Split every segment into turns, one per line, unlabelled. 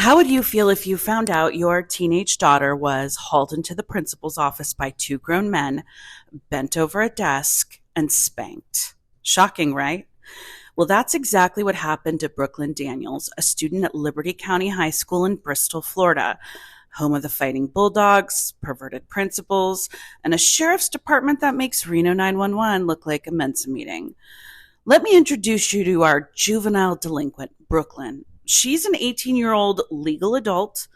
How would you feel if you found out your teenage daughter was hauled into the principal's office by two grown men, bent over a desk, and spanked? Shocking, right? Well, that's exactly what happened to Brooklynn Daniels, a student at Liberty County High School in Bristol, Florida, home of the Fighting Bulldogs, perverted principals, and a sheriff's department that makes Reno 911 look like a Mensa meeting. Let me introduce you to our juvenile delinquent, Brooklynn. She's an 18-year-old legal adult,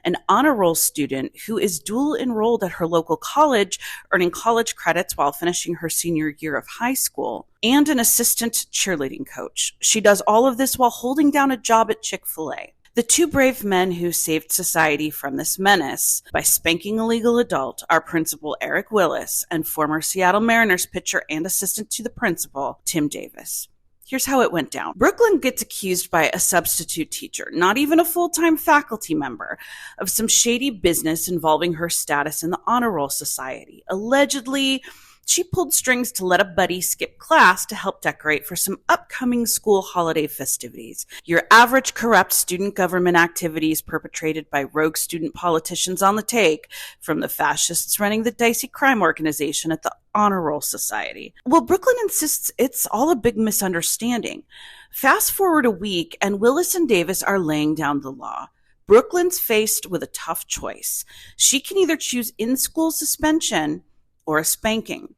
an honor roll student who is dual enrolled at her local college, earning college credits while finishing her senior year of high school, and an assistant cheerleading coach. She does all of this while holding down a job at Chick-fil-A. The two brave men who saved society from this menace by spanking a legal adult are Principal Eric Willis and former Seattle Mariners pitcher and assistant to the principal, Tim Davis. Here's how it went down. Brooklynn gets accused by a substitute teacher, not even a full-time faculty member, of some shady business involving her status in the Honor Roll Society. Allegedly, she pulled strings to let a buddy skip class to help decorate for some upcoming school holiday festivities. Your average corrupt student government activities perpetrated by rogue student politicians on the take, from the fascists running the dicey crime organization at the Honor Roll Society. Well, Brooklynn insists it's all a big misunderstanding. Fast forward a week, and Willis and Davis are laying down the law. Brooklyn's faced with a tough choice. She can either choose in-school suspension or a spanking,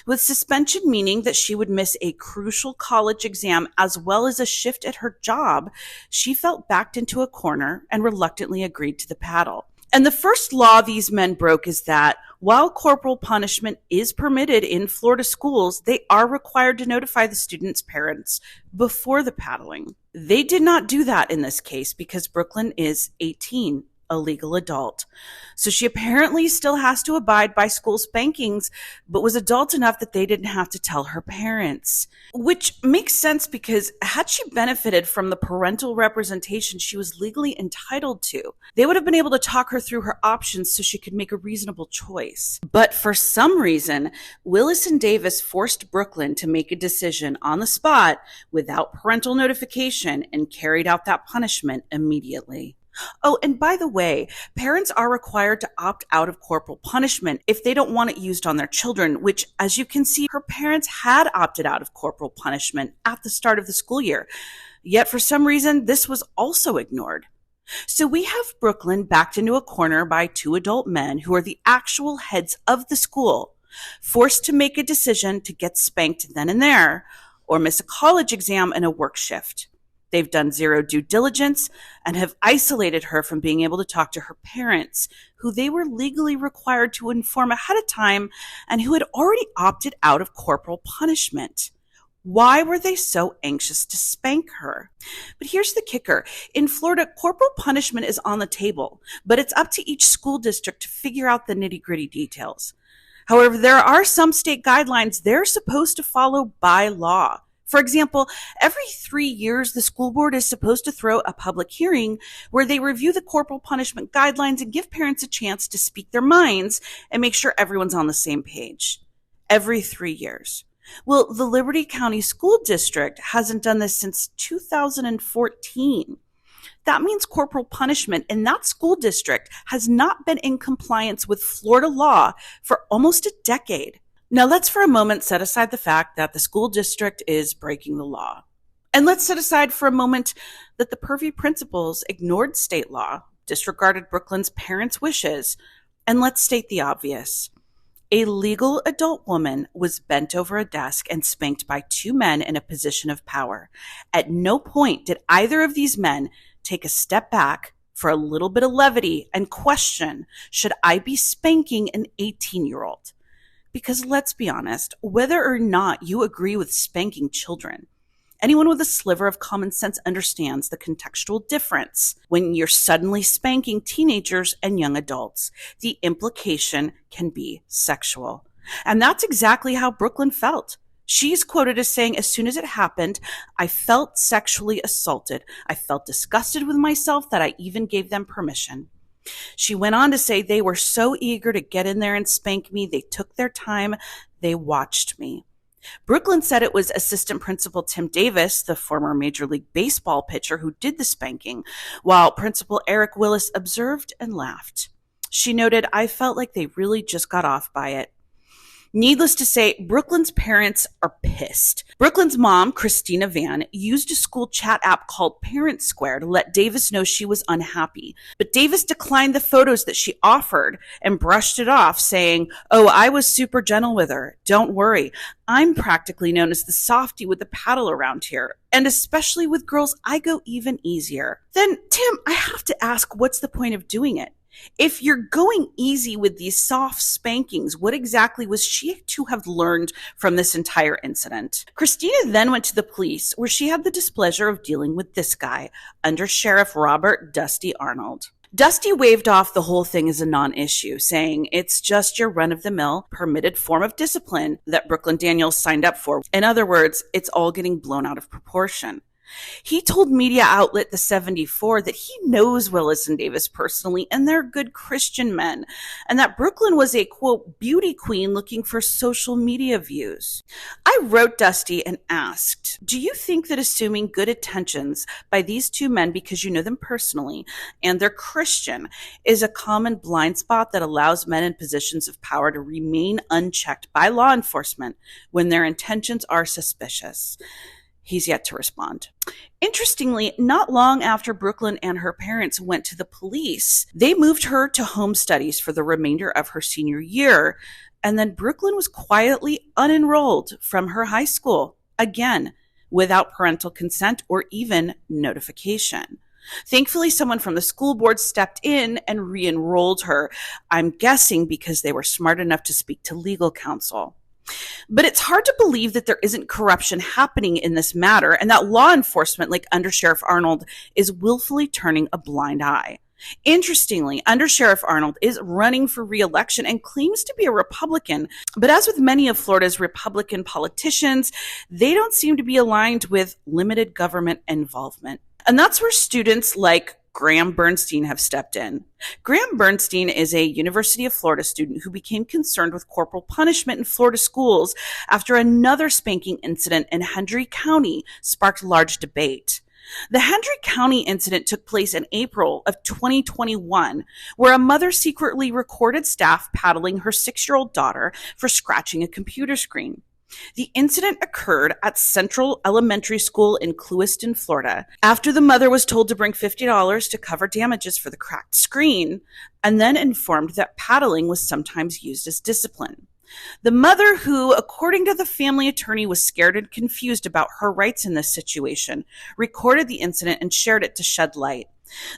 with suspension meaning that she would miss a crucial college exam as well as a shift at her job. She felt backed into a corner and reluctantly agreed to the paddle. And the first law these men broke is that while corporal punishment is permitted in Florida schools, they are required to notify the student's parents before the paddling. They did not do that in this case because Brooklynn is 18. A legal adult. So she apparently still has to abide by school spankings, but was adult enough that they didn't have to tell her parents. Which makes sense because had she benefited from the parental representation she was legally entitled to, they would have been able to talk her through her options so she could make a reasonable choice. But for some reason, Willis and Davis forced Brooklynn to make a decision on the spot without parental notification and carried out that punishment immediately. Oh, and by the way, parents are required to opt out of corporal punishment if they don't want it used on their children, which, as you can see, her parents had opted out of corporal punishment at the start of the school year. Yet, for some reason, this was also ignored. So we have Brooklynn backed into a corner by two adult men who are the actual heads of the school, forced to make a decision to get spanked then and there, or miss a college exam and a work shift. They've done zero due diligence and have isolated her from being able to talk to her parents, who they were legally required to inform ahead of time and who had already opted out of corporal punishment. Why were they so anxious to spank her? But here's the kicker. In Florida, corporal punishment is on the table, but it's up to each school district to figure out the nitty-gritty details. However, there are some state guidelines they're supposed to follow by law. For example, every 3 years, the school board is supposed to throw a public hearing where they review the corporal punishment guidelines and give parents a chance to speak their minds and make sure everyone's on the same page. Every 3 years. Well, the Liberty County School District hasn't done this since 2014. That means corporal punishment in that school district has not been in compliance with Florida law for almost a decade. Now let's for a moment set aside the fact that the school district is breaking the law. And let's set aside for a moment that the pervy principals ignored state law, disregarded Brooklynn's parents' wishes, and let's state the obvious. A legal adult woman was bent over a desk and spanked by two men in a position of power. At no point did either of these men take a step back for a little bit of levity and question, should I be spanking an 18-year-old? Because let's be honest, whether or not you agree with spanking children, anyone with a sliver of common sense understands the contextual difference when you're suddenly spanking teenagers and young adults. The implication can be sexual. And that's exactly how Brooklynn felt. She's quoted as saying, as soon as it happened, I felt sexually assaulted. I felt disgusted with myself that I even gave them permission. She went on to say they were so eager to get in there and spank me. They took their time. They watched me. Brooklyn said it was assistant principal Tim Davis, the former Major League Baseball pitcher, who did the spanking, while Principal Eric Willis observed and laughed. She noted, "I felt like they really just got off by it." Needless to say, Brooklyn's parents are pissed. Brooklyn's mom, Christina Van, used a school chat app called Parent Square to let Davis know she was unhappy. But Davis declined the photos that she offered and brushed it off, saying, "Oh, I was super gentle with her. Don't worry. I'm practically known as the softie with the paddle around here. And especially with girls, I go even easier." Then, Tim, I have to ask, what's the point of doing it? If you're going easy with these soft spankings, what exactly was she to have learned from this entire incident? Christina then went to the police, where she had the displeasure of dealing with this guy, Undersherrif Robert Dusty Arnold. Dusty waved off the whole thing as a non-issue, saying it's just your run-of-the-mill permitted form of discipline that Brooklynn Daniels signed up for. In other words, it's all getting blown out of proportion. He told media outlet The 74 that he knows Willis and Davis personally, and they're good Christian men, and that Brooklyn was a, quote, beauty queen looking for social media views. I wrote Dusty and asked, do you think that assuming good intentions by these two men because you know them personally and they're Christian is a common blind spot that allows men in positions of power to remain unchecked by law enforcement when their intentions are suspicious? He's yet to respond. Interestingly, not long after Brooklyn and her parents went to the police, they moved her to home studies for the remainder of her senior year, and then Brooklyn was quietly unenrolled from her high school, again, without parental consent or even notification. Thankfully, someone from the school board stepped in and re-enrolled her, I'm guessing because they were smart enough to speak to legal counsel. But it's hard to believe that there isn't corruption happening in this matter and that law enforcement like Undersheriff Arnold is willfully turning a blind eye. Interestingly, Undersheriff Arnold is running for re-election and claims to be a Republican, but as with many of Florida's Republican politicians, they don't seem to be aligned with limited government involvement. And that's where students like Graham Bernstein have stepped in. Graham Bernstein is a University of Florida student who became concerned with corporal punishment in Florida schools after another spanking incident in Hendry County sparked large debate. The Hendry County incident took place in April of 2021, where a mother secretly recorded staff paddling her 6-year-old daughter for scratching a computer screen. The incident occurred at Central Elementary School in Clewiston, Florida, after the mother was told to bring $50 to cover damages for the cracked screen, and then informed that paddling was sometimes used as discipline. The mother, who, according to the family attorney, was scared and confused about her rights in this situation, recorded the incident and shared it to shed light.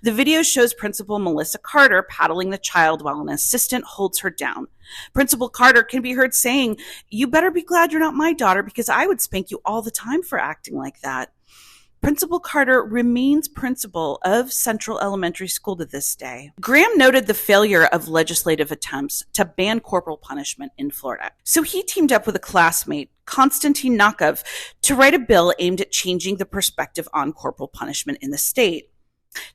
The video shows Principal Melissa Carter paddling the child while an assistant holds her down. Principal Carter can be heard saying, "You better be glad you're not my daughter because I would spank you all the time for acting like that." Principal Carter remains principal of Central Elementary School to this day. Graham noted the failure of legislative attempts to ban corporal punishment in Florida. So he teamed up with a classmate, Konstantin Nakov, to write a bill aimed at changing the perspective on corporal punishment in the state.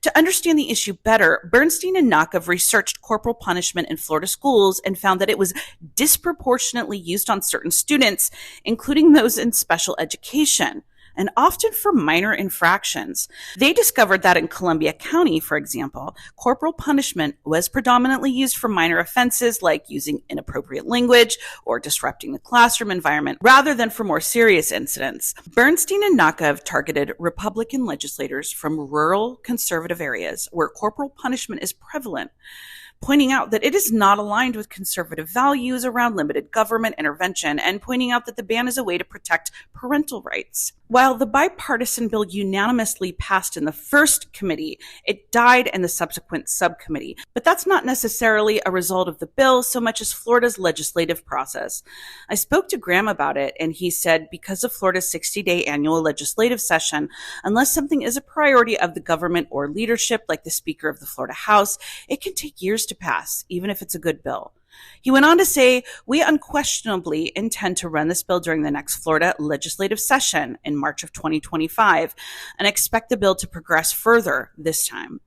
To understand the issue better, Bernstein and Nakov researched corporal punishment in Florida schools and found that it was disproportionately used on certain students, including those in special education, and often for minor infractions. They discovered that in Columbia County, for example, corporal punishment was predominantly used for minor offenses like using inappropriate language or disrupting the classroom environment, rather than for more serious incidents. Bernstein and Nakov targeted Republican legislators from rural conservative areas where corporal punishment is prevalent, pointing out that it is not aligned with conservative values around limited government intervention, and pointing out that the ban is a way to protect parental rights. While the bipartisan bill unanimously passed in the first committee, it died in the subsequent subcommittee. But that's not necessarily a result of the bill so much as Florida's legislative process. I spoke to Graham about it, and he said because of Florida's 60-day annual legislative session, unless something is a priority of the government or leadership, like the Speaker of the Florida House, it can take years to pass, even if it's a good bill. He went on to say, "We unquestionably intend to run this bill during the next Florida legislative session in March of 2025 and expect the bill to progress further this time."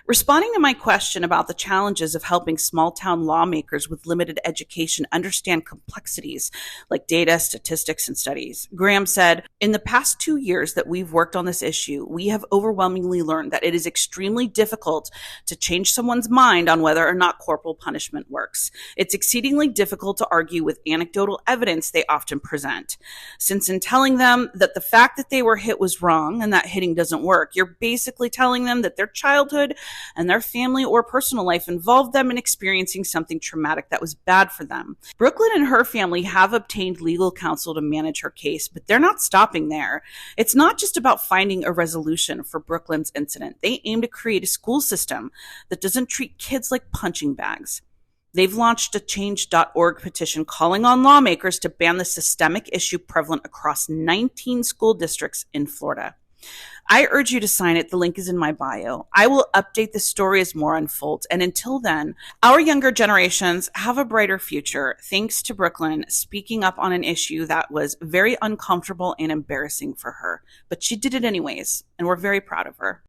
Responding to my question about the challenges of helping small town lawmakers with limited education understand complexities like data, statistics, and studies, Graham said, "In the past 2 years that we've worked on this issue, we have overwhelmingly learned that it is extremely difficult to change someone's mind on whether or not corporal punishment works. It's exceedingly difficult to argue with anecdotal evidence they often present. Since in telling them that the fact that they were hit was wrong and that hitting doesn't work, you're basically telling them that their childhood and their family or personal life involved them in experiencing something traumatic that was bad for them." Brooklyn and her family have obtained legal counsel to manage her case, but they're not stopping there. It's not just about finding a resolution for Brooklyn's incident. They aim to create a school system that doesn't treat kids like punching bags. They've launched a change.org petition calling on lawmakers to ban the systemic issue prevalent across 19 school districts in Florida. I urge you to sign it. The link is in my bio. I will update the story as more unfolds. And until then, our younger generations have a brighter future thanks to Brooklyn speaking up on an issue that was very uncomfortable and embarrassing for her. But she did it anyways, and we're very proud of her.